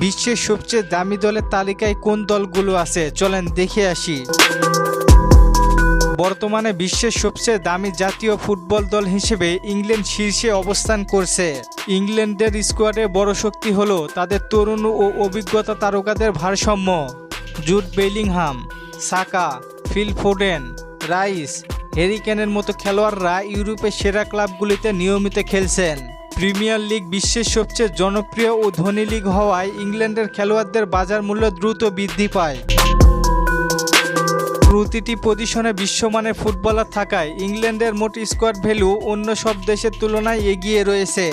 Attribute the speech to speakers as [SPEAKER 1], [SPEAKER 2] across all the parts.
[SPEAKER 1] বিশ্বের সবচেয়ে দামি দলের তালিকায় কোন দলগুলো আছে চলেন দেখে আসি। বর্তমানে বিশ্বের সবচেয়ে দামি জাতীয় ফুটবল দল হিসেবে ইংল্যান্ড শীর্ষে অবস্থান করছে। ইংল্যান্ডের স্কোয়াডে বড় শক্তি হলো তাদের তরুণ ও অভিজ্ঞতা তারকাদের ভারসাম্য। জুড বেলিংহাম, সাকা, ফিল ফোডেন, রাইস, হ্যারি কেনের মতো খেলোয়াড়রা ইউরোপের সেরা ক্লাবগুলিতে নিয়মিত খেলছেন। প্রিমিয়ার লিগ বিশ্বের সবচেয়ে জনপ্রিয় ও ধনী লিগ হওয়ায় ইংল্যান্ডের খেলোয়াড়দের বাজার মূল্য দ্রুত বৃদ্ধি পায়। প্রতিটি পজিশনে বিশ্বমানের ফুটবলার থাকায় ইংল্যান্ডের মোট স্কোয়াড ভ্যালু অন্য সব দেশের তুলনায় এগিয়ে রয়েছে।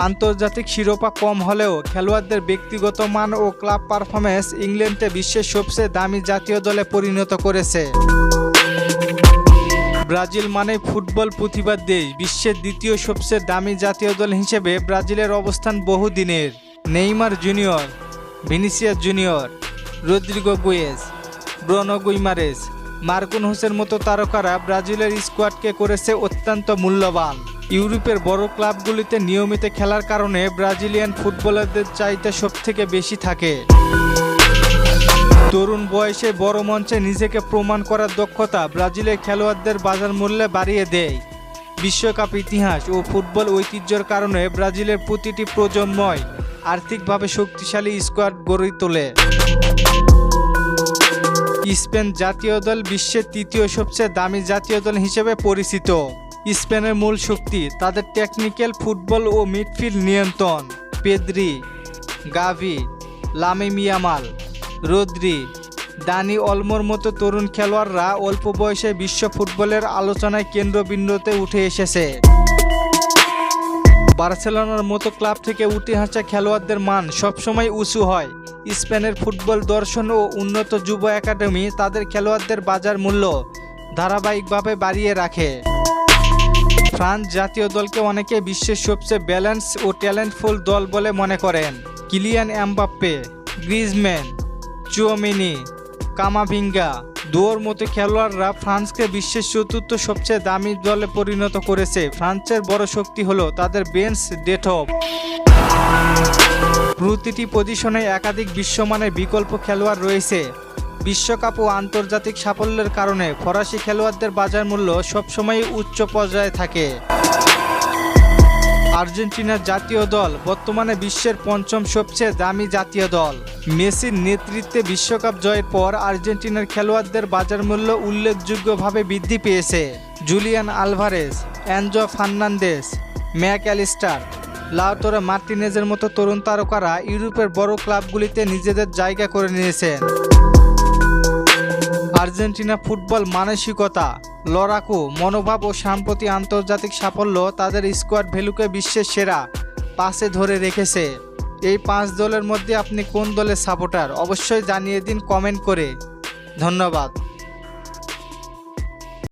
[SPEAKER 1] আন্তর্জাতিক শিরোপা কম হলেও খেলোয়াড়দের ব্যক্তিগত মান ও ক্লাব পারফরম্যান্স ইংল্যান্ডকে বিশ্বের সবচেয়ে দামি জাতীয় দলে পরিণত করেছে। ব্রাজিল মানে ফুটবল প্রতিভার দেশ। বিশ্বের দ্বিতীয় সবচেয়ে দামি জাতীয় দল হিসেবে ব্রাজিলের অবস্থান বহুদিনের। Neymar junior, Vinicius junior, Rodrygo Goes, Bruno Guimaraes, মার্কুনহোসের মতো তারকারা ব্রাজিলের স্কোয়াডকে করেছে অত্যন্ত মূল্যবান। ইউরোপের বড় ক্লাবগুলিতে নিয়মিত খেলার কারণে ব্রাজিলিয়ান ফুটবলারদের চাহিদা সবথেকে বেশি থাকে। তরুণ বয়সে বড় মঞ্চে নিজেকে প্রমাণ করার দক্ষতা ব্রাজিলের খেলোয়াড়দের বাজার মূল্যে বাড়িয়ে দেয়। বিশ্বকাপ ইতিহাস ও ফুটবল ঐতিহ্যের কারণে ব্রাজিলের প্রতিটি প্রজন্মই আর্থিকভাবে শক্তিশালী স্কোয়াড গড়ে তোলে। স্পেন জাতীয় দল বিশ্বের তৃতীয় সবচেয়ে দামি জাতীয় দল হিসেবে পরিচিত। স্পেনের মূল শক্তি তাদের টেকনিক্যাল ফুটবল ও মিডফিল্ড নিয়ন্ত্রণ। পেদ্রি, গাভি, লামিন ইয়ামাল, রদ্রি, দানি অলমোর মতো তরুণ খেলোয়াড়রা অল্প বয়সে বিশ্ব ফুটবলের আলোচনায় কেন্দ্রবিন্দুতে উঠে এসেছে। বার্সেলোনার মতো ক্লাব থেকে উঠে আসা খেলোয়াড়দের মান সবসময় উঁচু হয়। স্পেনের ফুটবল দর্শন ও উন্নত যুব একাডেমি তাদের খেলোয়াড়দের বাজার মূল্য ধারাবাহিকভাবে বাড়িয়ে রাখে। ফ্রান্স জাতীয় দলকে অনেকে বিশ্বের সবচেয়ে ব্যালেন্স ও ট্যালেন্টফুল দল বলে মনে করেন। Kylian Mbappe, Griezmann, Tchouameni, Camavinga, দুয়োর মতো খেলোয়াড়রা ফ্রান্সকে বিশ্বের চতুর্থ সবচেয়ে দামি দলে পরিণত করেছে। ফ্রান্সের বড় শক্তি হলো তাদের বেঞ্চ ডেপথ। প্রতিটি পজিশনে একাধিক বিশ্বমানের বিকল্প খেলোয়াড় রয়েছে। বিশ্বকাপ ও আন্তর্জাতিক সাফল্যের কারণে ফরাসি খেলোয়াড়দের বাজার মূল্য সবসময় উচ্চ পর্যায়ে থাকে। আর্জেন্টিনার জাতীয় দল বর্তমানে বিশ্বের পঞ্চম সবচেয়ে দামি জাতীয় দল। মেসির নেতৃত্বে বিশ্বকাপ জয়ের পর আর্জেন্টিনার খেলোয়াড়দের বাজার মূল্য উল্লেখযোগ্যভাবে বৃদ্ধি পেয়েছে। Julian Alvarez, Enzo Fernandez, Mac Allister, Lautaro মার্টিনেজের মতো তরুণ তারকারা ইউরোপের বড় ক্লাবগুলিতে নিজেদের জায়গা করে নিয়েছেন। আর্জেন্টিনা ফুটবল মানসিকতা, লড়াকু মনোভাব ও সাম্প্রতিক আন্তর্জাতিক সাফল্য তাদের স্কোয়াড ভ্যালুকে বিশ্বের সেরা 5-এ ধরে রেখেছে। এই 5 দলের মধ্যে আপনি কোন দলের সাপোর্টার অবশ্যই জানিয়ে দিন কমেন্ট করে। ধন্যবাদ।